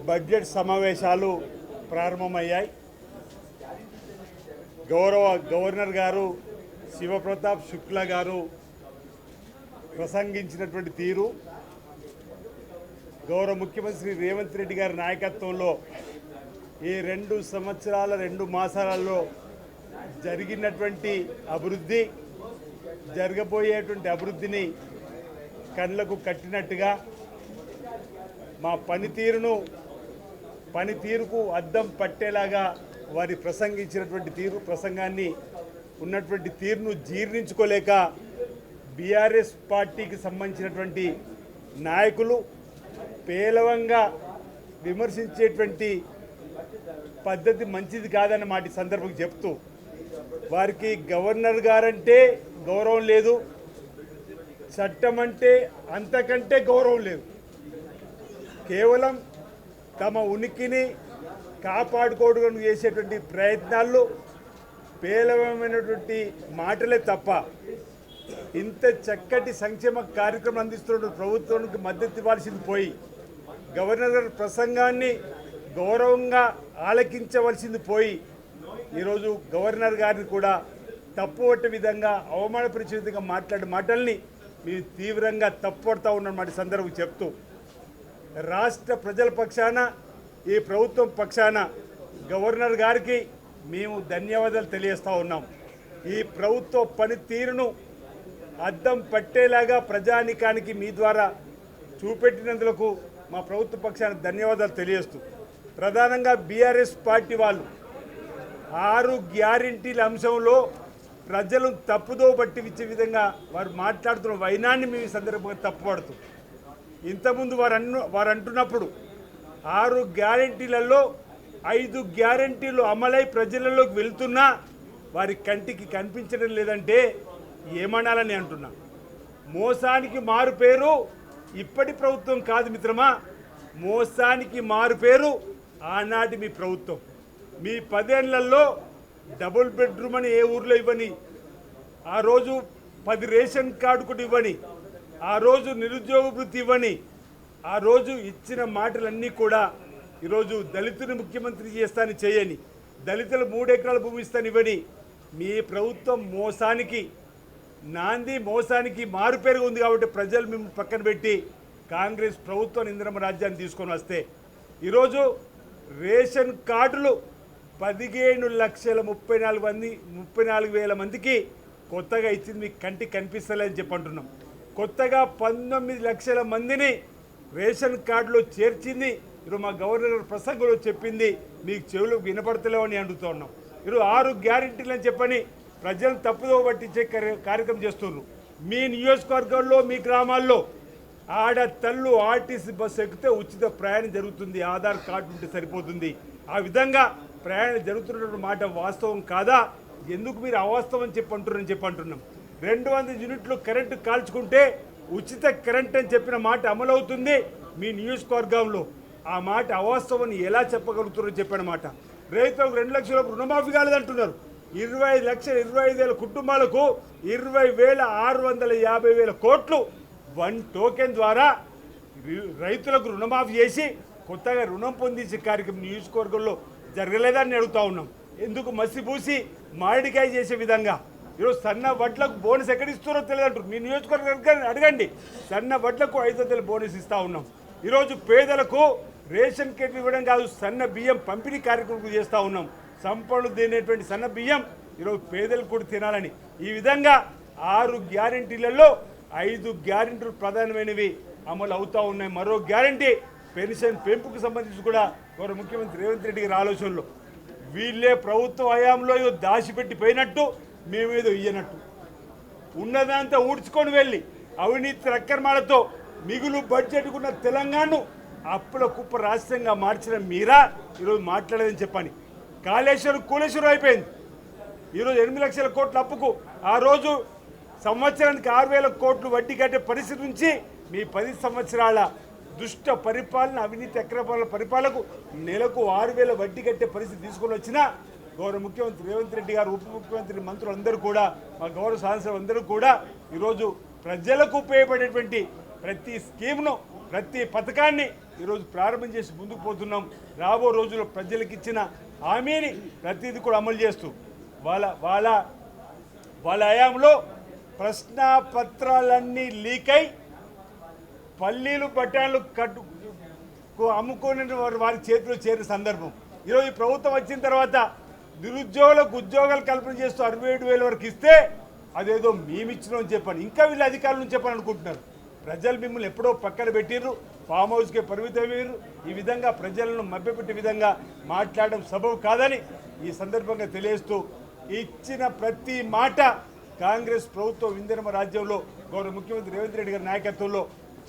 Budget సమావేశాలు ప్రారంభమయ్యాయి. గౌరవ గవర్నర్ గారు శివప్రతాప్ శుక్లా గారు ప్రసంగించినటువంటి తీరు, గౌరవ ముఖ్యమంత్రి రేవంత్ రెడ్డి గారి నాయకత్వంలో ఈ 2 సంవత్సరాల 2 మాసాలలో జరిగినటువంటి అభివృద్ధి, జరగబోయేటువంటి అభివృద్ధిని కళ్ళకు కట్టినట్టుగా మా పనితీరుకు అద్దం పట్టేలాగా వారి ప్రసంగించినటువంటి ప్రసంగాన్ని ఉన్నటువంటి తీరును జీర్ణించుకోలేక బీఆర్ఎస్ పార్టీకి సంబంధించినటువంటి నాయకులు పేలవంగా విమర్శించేటువంటి పద్ధతి మంచిది కాదన్న మాట సందర్భంగా చెప్తూ, వారికి గవర్నర్ గారంటే గౌరవం లేదు, చట్టం అంటే అంతకంటే గౌరవం లేదు. కేవలం తమ ఉనికిని కాపాడుకోవడం చేసేటువంటి ప్రయత్నాల్లో పేలవమైనటువంటి మాటలే తప్ప ఇంత చక్కటి సంక్షేమ కార్యక్రమం అందిస్తున్న ప్రభుత్వానికి మద్దతు ఇవ్వాల్సింది పోయి, గవర్నర్ గారి ప్రసంగాన్ని గౌరవంగా ఆలకించవలసింది పోయి, ఈరోజు గవర్నర్ గారిని కూడా తప్పుపట్టే విధంగా అవమానపరిచే విధంగా మాట్లాడే మాటల్ని మేము తీవ్రంగా తప్పుపడతా ఉన్నమాట సందర్భం చెప్తూ, రాష్ట్ర ప్రజల పక్షాన ఈ ప్రభుత్వం పక్షాన గవర్నర్ గారికి మేము ధన్యవాదాలు తెలియజేస్తూ ఉన్నాం. ఈ ప్రభుత్వ పనితీరును అద్దం పట్టేలాగా ప్రజానికానికి మీ ద్వారా చూపెట్టినందుకు మా ప్రభుత్వ పక్షాన ధన్యవాదాలు తెలియజేస్తూ, ప్రధానంగా బీఆర్ఎస్ పార్టీ వాళ్ళు 6 గ్యారెంటీల అంశంలో ప్రజలను తప్పుదో పట్టించే విధంగా వారు మాట్లాడుతున్న వైనాన్ని మేము ఈ సందర్భంగా తప్పుపడుతూ, ఇంతకుముందు వారు అంటున్నప్పుడు 6 గ్యారెంటీలలో 5 గ్యారెంటీలు అమలై ప్రజలలోకి వెళ్తున్నా వారి కంటికి కనిపించడం లేదంటే ఏమనాలని అంటున్నా. మోసానికి మారు పేరు ఇప్పటి ప్రభుత్వం కాదు మిత్రమా, మోసానికి మారు పేరు ఆనాటి మీ ప్రభుత్వం. మీ 10 ఏళ్లలో డబుల్ బెడ్రూమ్ అని ఏ ఊర్లో ఇవ్వని, ఆ రోజు 10 రేషన్ కార్డు కూడా ఇవ్వని, ఆ రోజు నిరుద్యోగ వృత్తి ఇవ్వని, ఆ రోజు ఇచ్చిన మాటలన్నీ కూడా ఈరోజు దళితుని ముఖ్యమంత్రి చేస్తానని చేయని, దళితులు 3 ఎకరాల భూమి ఇస్తాను ఇవ్వని మీ ప్రభుత్వం మోసానికి నాంది, మోసానికి మారుపేరుగా ఉంది. కాబట్టి ప్రజలు మిమ్మల్ని పక్కన పెట్టి కాంగ్రెస్ ప్రభుత్వం ఇందిరమ్మ రాజ్యాన్ని తీసుకొని వస్తే ఈరోజు రేషన్ కార్డులు 15,34,000 మందికి కొత్తగా ఇచ్చింది మీకు కంటికి కనిపిస్తలేదని చెప్పంటున్నాం. కొత్తగా 19 లక్షల మందిని రేషన్ కార్డులో చేర్చింది ఈరోజు మా గవర్నర్ ప్రసంగంలో చెప్పింది మీకు చెవులు వినపడతలేవని అడుగుతూ ఉన్నాం. ఈరోజు 6 గ్యారెంటీలు అని చెప్పని ప్రజలను తప్పుదో పట్టించే కార్యక్రమం చేస్తున్నారు. మీ నియోజకవర్గాల్లో మీ గ్రామాల్లో ఆడతల్లు ఆర్టీసీ బస్సు ఎక్కితే ఉచిత ప్రయాణం జరుగుతుంది, ఆధార్ కార్డు ఉంటే సరిపోతుంది. ఆ విధంగా ప్రయాణం జరుగుతున్న మాట వాస్తవం కాదా? ఎందుకు మీరు అవాస్తవం చెప్పంటున్నాం. 200 యూనిట్లు కరెంటు కాల్చుకుంటే ఉచిత కరెంట్ అని చెప్పిన మాట అమలవుతుంది మీ నియోజకవర్గంలో. ఆ మాట అవాస్తవం ఎలా చెప్పగలుగుతున్నారో చెప్పిన మాట. రైతులకు 2 లక్షల రుణమాఫీ కాలేదంటున్నారు. 25,000 కుటుంబాలకు 20,650,000 కోట్లు 1 టోకెన్ ద్వారా రైతులకు రుణమాఫీ చేసి కొత్తగా రుణం పొందించే కార్యక్రమం నియోజకవర్గంలో జరగలేదని అడుగుతూ ఉన్నాం. ఎందుకు మసిపూసి మామిడికాయ చేసే విధంగా ఈరోజు సన్న వడ్లకు బోనస్ ఎక్కడిస్తారో తెలియదంటారు. మీ నియోజకవర్గాన్ని అడగండి, సన్న వడ్లకు 500 బోనస్ ఇస్తూ ఉన్నాం. ఈరోజు పేదలకు రేషన్ కిట్ ఇవ్వడం కాదు, సన్న బియ్యం పంపిణీ కార్యక్రమం చేస్తూ ఉన్నాం. సంపన్నులు తినేటువంటి సన్న బియ్యం ఈరోజు పేదలకు కూడా తినాలని ఈ విధంగా 6 గ్యారెంటీలలో 5 గ్యారెంటీలు ప్రధానమైనవి అమలు అవుతూ ఉన్నాయి. మరో గ్యారెంటీ పెన్షన్ పెంపుకు సంబంధించి కూడా గౌరవ ముఖ్యమంత్రి రేవంత్ రెడ్డి గారి ఆలోచనలో వీళ్ళే ప్రభుత్వ హయాంలో ఏదో దాచిపెట్టి పోయినట్టు మేమేదో ఇయ్యనట్టు ఉన్నదంతా ఊడ్చుకొని వెళ్ళి అవినీతి అక్రమాలతో మిగులు బడ్జెట్కున్న తెలంగాణను అప్పుల కుప్ప రాష్ట్రంగా మార్చిన మీరా ఈరోజు మాట్లాడేదని చెప్పని. కాళేశ్వరం కూలేశ్వరం అయిపోయింది. ఈరోజు 8 లక్షల కోట్ల అప్పుకు ఆ రోజు సంవత్సరానికి 6,000 కోట్లు వడ్డీ కట్టే పరిస్థితి నుంచి మీ 10 సంవత్సరాల దుష్ట పరిపాలన, అవినీతి అక్రమాల పరిపాలనకు నెలకు 6,000 వడ్డీ కట్టే పరిస్థితి తీసుకొని వచ్చిన గౌరవ ముఖ్యమంత్రి రేవంత్ రెడ్డి గారు, ఉప ముఖ్యమంత్రి మంత్రులందరూ కూడా, మా గౌరవ శాసనసభ్యులందరూ కూడా ఈరోజు ప్రజలకు ఉపయోగపడేటువంటి ప్రతి స్కీమ్ను ప్రతి పథకాన్ని ఈరోజు ప్రారంభం చేసి ముందుకు పోతున్నాం. రాబో రోజుల్లో ప్రజలకు ఇచ్చిన హామీని ప్రతిదీ కూడా అమలు చేస్తూ వాళ్ళ హయాంలో ప్రశ్నాపత్రాలన్నీ లీక్ అయి పల్లీలు బఠాన్లు అమ్ముకునే వారి చేతిలో చేరిన సందర్భం. ఈరోజు ఈ ప్రభుత్వం వచ్చిన తర్వాత నిరుద్యోగులకు ఉద్యోగాలు కల్పన చేస్తూ 67,000 వరకు ఇస్తే అదేదో మేమిచ్చినామని చెప్పాను. ఇంకా వీళ్ళు అధికారుల నుంచి చెప్పాలని అనుకుంటున్నారు. ప్రజలు మిమ్మల్ని ఎప్పుడో పక్కన పెట్టిర్రు, ఫామ్ హౌస్కే పరిమితమయ్యారు. ఈ విధంగా ప్రజలను మభ్యపెట్టే విధంగా మాట్లాడడం సబబు కాదని ఈ సందర్భంగా తెలియజేస్తూ, ఇచ్చిన ప్రతి మాట కాంగ్రెస్ ప్రభుత్వం ఇందిరమ రాజ్యంలో గౌరవ ముఖ్యమంత్రి రేవంత్ రెడ్డి గారి నాయకత్వంలో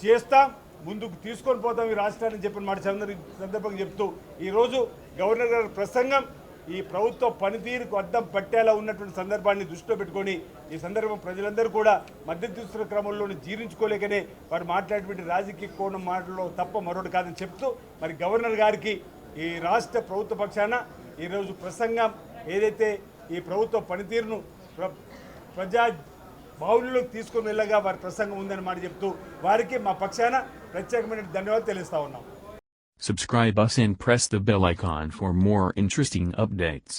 చేస్తాం, ముందుకు తీసుకొని పోతాం ఈ రాష్ట్రాన్ని చెప్పిన మాట సందర్భంగా చెప్తూ, ఈరోజు గవర్నర్ గారి ప్రసంగం ఈ ప్రభుత్వ పనితీరుకు అద్దం పట్టేలా ఉన్నటువంటి సందర్భాన్ని దృష్టిలో పెట్టుకొని ఈ సందర్భం ప్రజలందరూ కూడా మద్దతు తీసుకున్న క్రమంలోనే జీర్ణించుకోలేకనే వారు మాట్లాడేటువంటి రాజకీయ కోణం మాటల్లో తప్ప మరొకటి కాదని చెప్తూ, మరి గవర్నర్ గారికి ఈ రాష్ట్ర ప్రభుత్వ పక్షాన ఈరోజు ప్రసంగం ఏదైతే ఈ ప్రభుత్వ పనితీరును ప్రజా బాహుళ్యంలోకి తీసుకొని వెళ్ళగా వారి ప్రసంగం ఉందని మాట చెప్తూ వారికి మా పక్షాన ప్రత్యేకమైన ధన్యవాదాలు తెలుస్తా ఉన్నాం. Subscribe us and press the bell icon for more interesting updates.